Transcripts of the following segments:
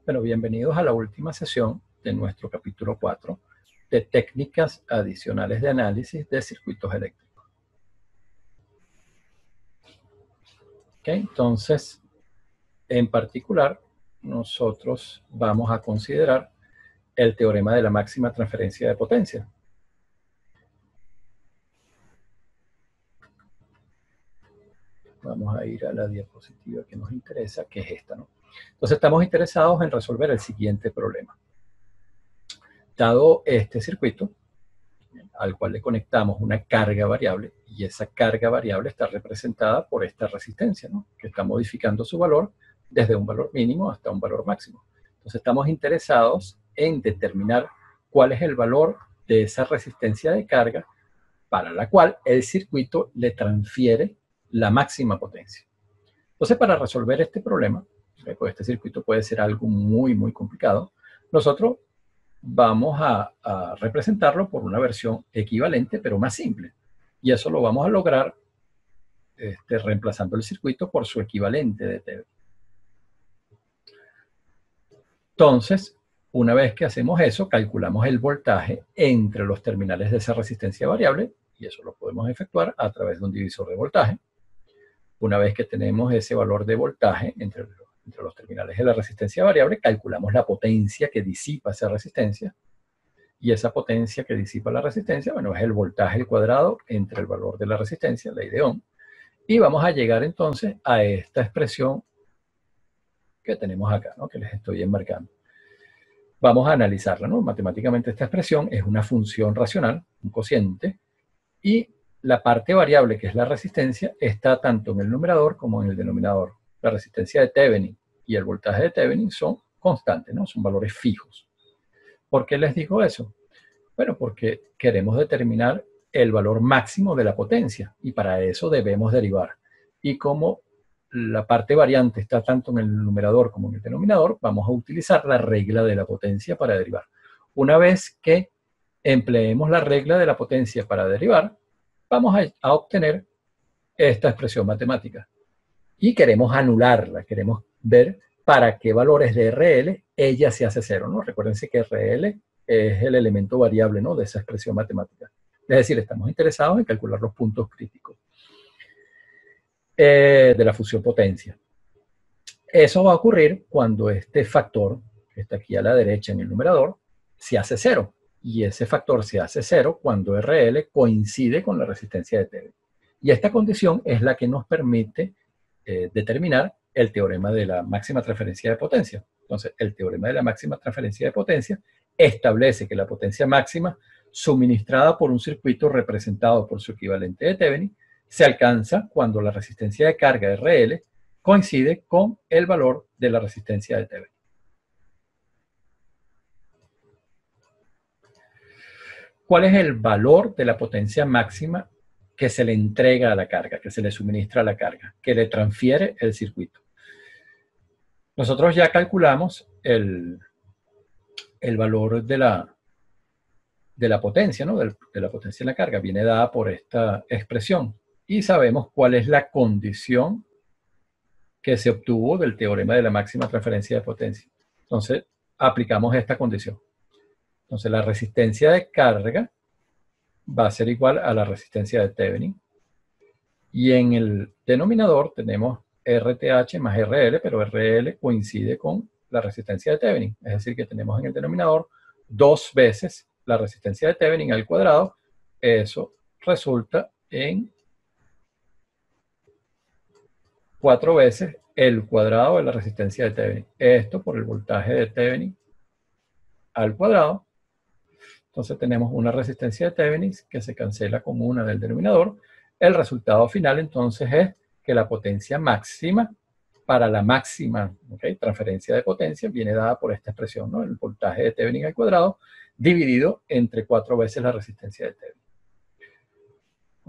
Bueno, bienvenidos a la última sesión de nuestro capítulo 4 de técnicas adicionales de análisis de circuitos eléctricos. Entonces, en particular, nosotros vamos a considerar el teorema de la máxima transferencia de potencia. Vamos a ir a la diapositiva que nos interesa, que es esta, ¿no? Entonces, estamos interesados en resolver el siguiente problema. Dado este circuito, al cual le conectamos una carga variable, y esa carga variable está representada por esta resistencia, ¿no? Que está modificando su valor desde un valor mínimo hasta un valor máximo. Entonces estamos interesados en determinar cuál es el valor de esa resistencia de carga para la cual el circuito le transfiere la máxima potencia. Entonces, para resolver este problema, pues este circuito puede ser algo muy complicado, nosotros vamos a representarlo por una versión equivalente, pero más simple. Y eso lo vamos a lograr reemplazando el circuito por su equivalente de Thevenin. Entonces, una vez que hacemos eso, calculamos el voltaje entre los terminales de esa resistencia variable, y eso lo podemos efectuar a través de un divisor de voltaje. Una vez que tenemos ese valor de voltaje entre los terminales de la resistencia variable, calculamos la potencia que disipa esa resistencia. Y esa potencia que disipa la resistencia, bueno, es el voltaje al cuadrado entre el valor de la resistencia, ley de Ohm. Y vamos a llegar entonces a esta expresión que tenemos acá, ¿no? Que les estoy enmarcando. Vamos a analizarla, ¿no? Matemáticamente esta expresión es una función racional, un cociente, y la parte variable, que es la resistencia, está tanto en el numerador como en el denominador. La resistencia de Thevenin y el voltaje de Thevenin son constantes, ¿no? Son valores fijos. ¿Por qué les digo eso? Bueno, porque queremos determinar el valor máximo de la potencia y para eso debemos derivar. Y como la parte variante está tanto en el numerador como en el denominador, vamos a utilizar la regla de la potencia para derivar. Una vez que empleemos la regla de la potencia para derivar, vamos a obtener esta expresión matemática. Y queremos anularla, queremos ver para qué valores de RL ella se hace cero, ¿no? Recuérdense que RL es el elemento variable, ¿no? De esa expresión matemática. Es decir, estamos interesados en calcular los puntos críticos de la función potencia. Eso va a ocurrir cuando este factor, que está aquí a la derecha en el numerador, se hace cero. Y ese factor se hace cero cuando RL coincide con la resistencia de Thevenin. Y esta condición es la que nos permite determinar el teorema de la máxima transferencia de potencia. Entonces, el teorema de la máxima transferencia de potencia establece que la potencia máxima suministrada por un circuito representado por su equivalente de Thevenin se alcanza cuando la resistencia de carga RL coincide con el valor de la resistencia de Thevenin. ¿Cuál es el valor de la potencia máxima que se le entrega a la carga, que se le suministra a la carga, que le transfiere el circuito? Nosotros ya calculamos el valor de la potencia, ¿no? De la potencia en la carga. Viene dada por esta expresión. Y sabemos cuál es la condición que se obtuvo del teorema de la máxima transferencia de potencia. Entonces, aplicamos esta condición. Entonces, la resistencia de carga va a ser igual a la resistencia de Thevenin. Y en el denominador tenemos RTH más RL, pero RL coincide con la resistencia de Thevenin. Es decir, que tenemos en el denominador 2 veces la resistencia de Thevenin al cuadrado. Eso resulta en 4 veces el cuadrado de la resistencia de Thevenin. Esto por el voltaje de Thevenin al cuadrado. Entonces tenemos una resistencia de Thevenin que se cancela con una del denominador. El resultado final entonces es que la potencia máxima para la máxima transferencia de potencia viene dada por esta expresión, ¿no? El voltaje de Thevenin al cuadrado dividido entre 4 veces la resistencia de Thevenin.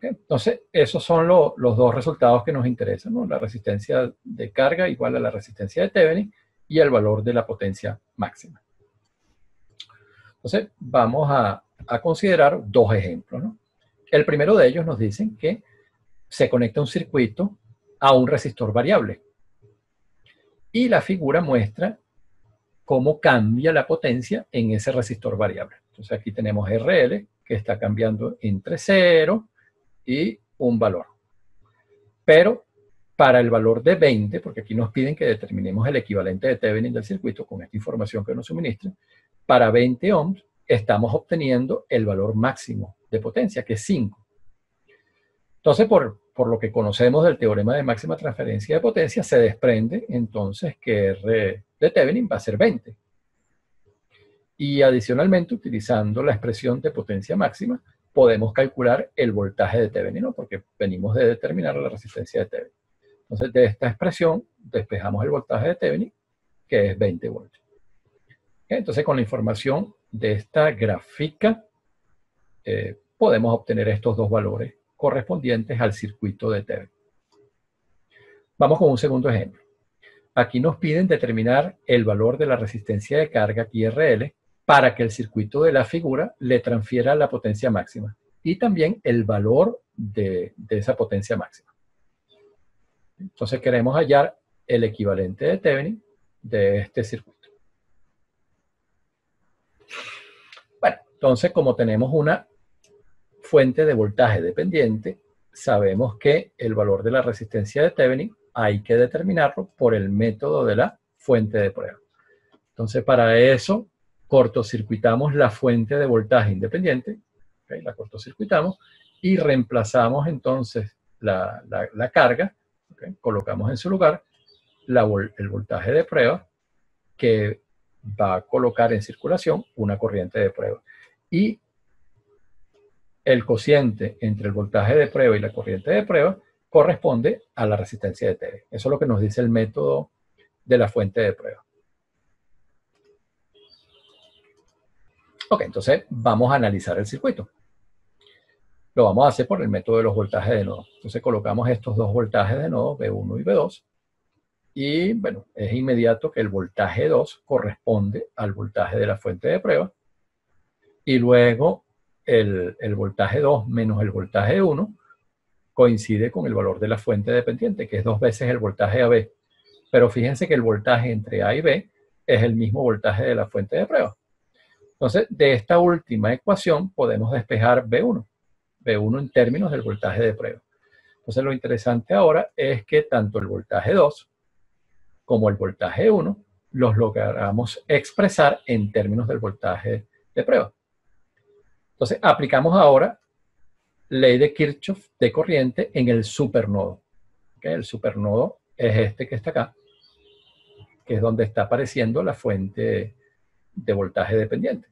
Entonces, esos son los dos resultados que nos interesan, ¿no? La resistencia de carga igual a la resistencia de Thevenin y el valor de la potencia máxima. Entonces, vamos a considerar 2 ejemplos, ¿no? El primero de ellos nos dicen que se conecta un circuito a un resistor variable. Y la figura muestra cómo cambia la potencia en ese resistor variable. Entonces aquí tenemos RL, que está cambiando entre 0 y un valor. Pero para el valor de 20, porque aquí nos piden que determinemos el equivalente de Thevenin del circuito con esta información que nos suministran, para 20 ohms estamos obteniendo el valor máximo de potencia, que es 5. Entonces, por lo que conocemos del teorema de máxima transferencia de potencia, se desprende entonces que R de Thevenin va a ser 20. Y adicionalmente, utilizando la expresión de potencia máxima, podemos calcular el voltaje de Thevenin, ¿no? Porque venimos de determinar la resistencia de Thevenin. Entonces, de esta expresión despejamos el voltaje de Thevenin, que es 20 voltios. Entonces, con la información de esta gráfica, podemos obtener estos dos valores correspondientes al circuito de Thevenin. Vamos con un segundo ejemplo. Aquí nos piden determinar el valor de la resistencia de carga, aquí RL, para que el circuito de la figura le transfiera la potencia máxima y también el valor de esa potencia máxima. Entonces queremos hallar el equivalente de Thevenin de este circuito. Bueno, entonces como tenemos una fuente de voltaje dependiente, sabemos que el valor de la resistencia de Thevenin hay que determinarlo por el método de la fuente de prueba. Entonces para eso cortocircuitamos la fuente de voltaje independiente, ¿okay? La cortocircuitamos y reemplazamos entonces la carga, ¿okay? Colocamos en su lugar el voltaje de prueba que va a colocar en circulación una corriente de prueba. Y el cociente entre el voltaje de prueba y la corriente de prueba corresponde a la resistencia de Thevenin. Eso es lo que nos dice el método de la fuente de prueba. Ok, entonces vamos a analizar el circuito. Lo vamos a hacer por el método de los voltajes de nodo. Entonces colocamos estos dos voltajes de nodo, V1 y V2. Y bueno, es inmediato que el voltaje 2 corresponde al voltaje de la fuente de prueba. Y luego el voltaje 2 menos el voltaje 1 coincide con el valor de la fuente dependiente, que es 2 veces el voltaje AB. Pero fíjense que el voltaje entre A y B es el mismo voltaje de la fuente de prueba. Entonces, de esta última ecuación podemos despejar B1 en términos del voltaje de prueba. Entonces, lo interesante ahora es que tanto el voltaje 2 como el voltaje 1 los logramos expresar en términos del voltaje de prueba. Entonces, aplicamos ahora ley de Kirchhoff de corriente en el supernodo. ¿Okay? El supernodo es este que está acá, que es donde está apareciendo la fuente de voltaje dependiente.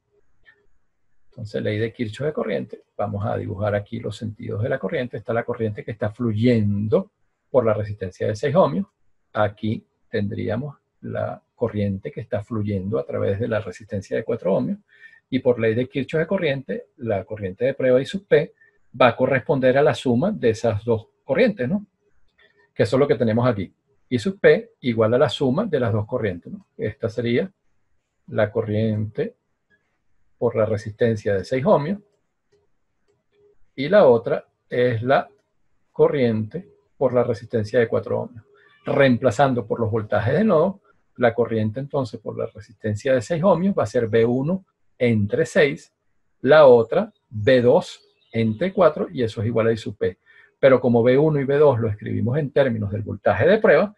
Entonces, ley de Kirchhoff de corriente. Vamos a dibujar aquí los sentidos de la corriente. Está la corriente que está fluyendo por la resistencia de 6 ohmios. Aquí tendríamos la corriente que está fluyendo a través de la resistencia de 4 ohmios. Y por ley de Kirchhoff de corriente, la corriente de prueba I sub P va a corresponder a la suma de esas dos corrientes, ¿no? Que eso es lo que tenemos aquí. I sub P igual a la suma de las dos corrientes, ¿no? Esta sería la corriente por la resistencia de 6 ohmios y la otra es la corriente por la resistencia de 4 ohmios. Reemplazando por los voltajes de nodo, la corriente entonces por la resistencia de 6 ohmios va a ser V1 entre 6, la otra V2 entre 4 y eso es igual a I sub P. Pero como V1 y V2 lo escribimos en términos del voltaje de prueba,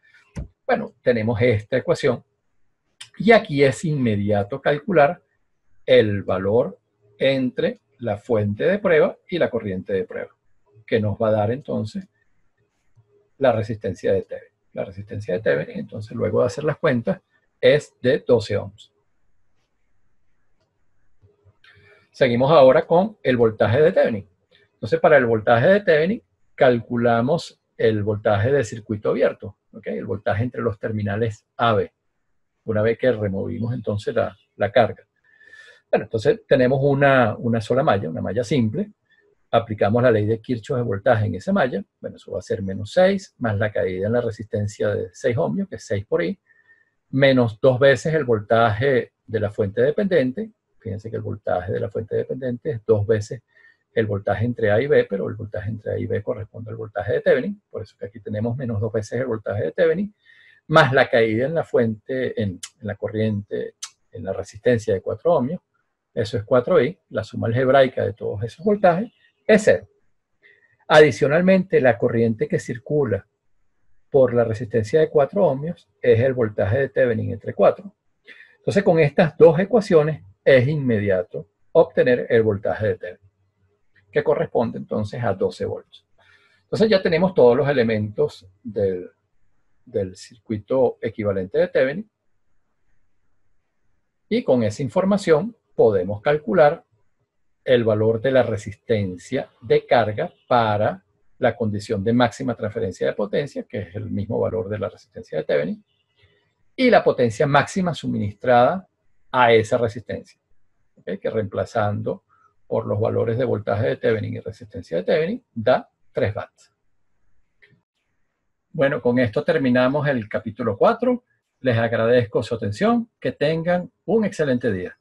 bueno, tenemos esta ecuación y aquí es inmediato calcular el valor entre la fuente de prueba y la corriente de prueba, que nos va a dar entonces la resistencia de Thevenin. La resistencia de Thevenin, entonces luego de hacer las cuentas, es de 12 ohms. Seguimos ahora con el voltaje de Thevenin. Entonces, para el voltaje de Thevenin, calculamos el voltaje de circuito abierto, ¿okay? El voltaje entre los terminales AB, una vez que removimos entonces la carga. Bueno, entonces tenemos una sola malla, una malla simple. Aplicamos la ley de Kirchhoff de voltaje en esa malla. Bueno, eso va a ser menos 6, más la caída en la resistencia de 6 ohmios, que es 6 por I, menos 2 veces el voltaje de la fuente dependiente. Fíjense que el voltaje de la fuente dependiente es 2 veces el voltaje entre A y B, pero el voltaje entre A y B corresponde al voltaje de Thevenin. Por eso que aquí tenemos menos 2 veces el voltaje de Thevenin, más la caída en la fuente, en la corriente, en la resistencia de 4 ohmios, eso es 4i, la suma algebraica de todos esos voltajes, es 0. Adicionalmente, la corriente que circula por la resistencia de 4 ohmios es el voltaje de Thevenin entre 4. Entonces, con estas dos ecuaciones es inmediato obtener el voltaje de Thevenin, que corresponde entonces a 12 volts. Entonces ya tenemos todos los elementos del circuito equivalente de Thevenin, y con esa información podemos calcular el valor de la resistencia de carga para la condición de máxima transferencia de potencia, que es el mismo valor de la resistencia de Thevenin, y la potencia máxima suministrada a esa resistencia, ¿okay? Que reemplazando por los valores de voltaje de Thevenin y resistencia de Thevenin da 3 watts. Bueno, con esto terminamos el capítulo 4. Les agradezco su atención. Que tengan un excelente día.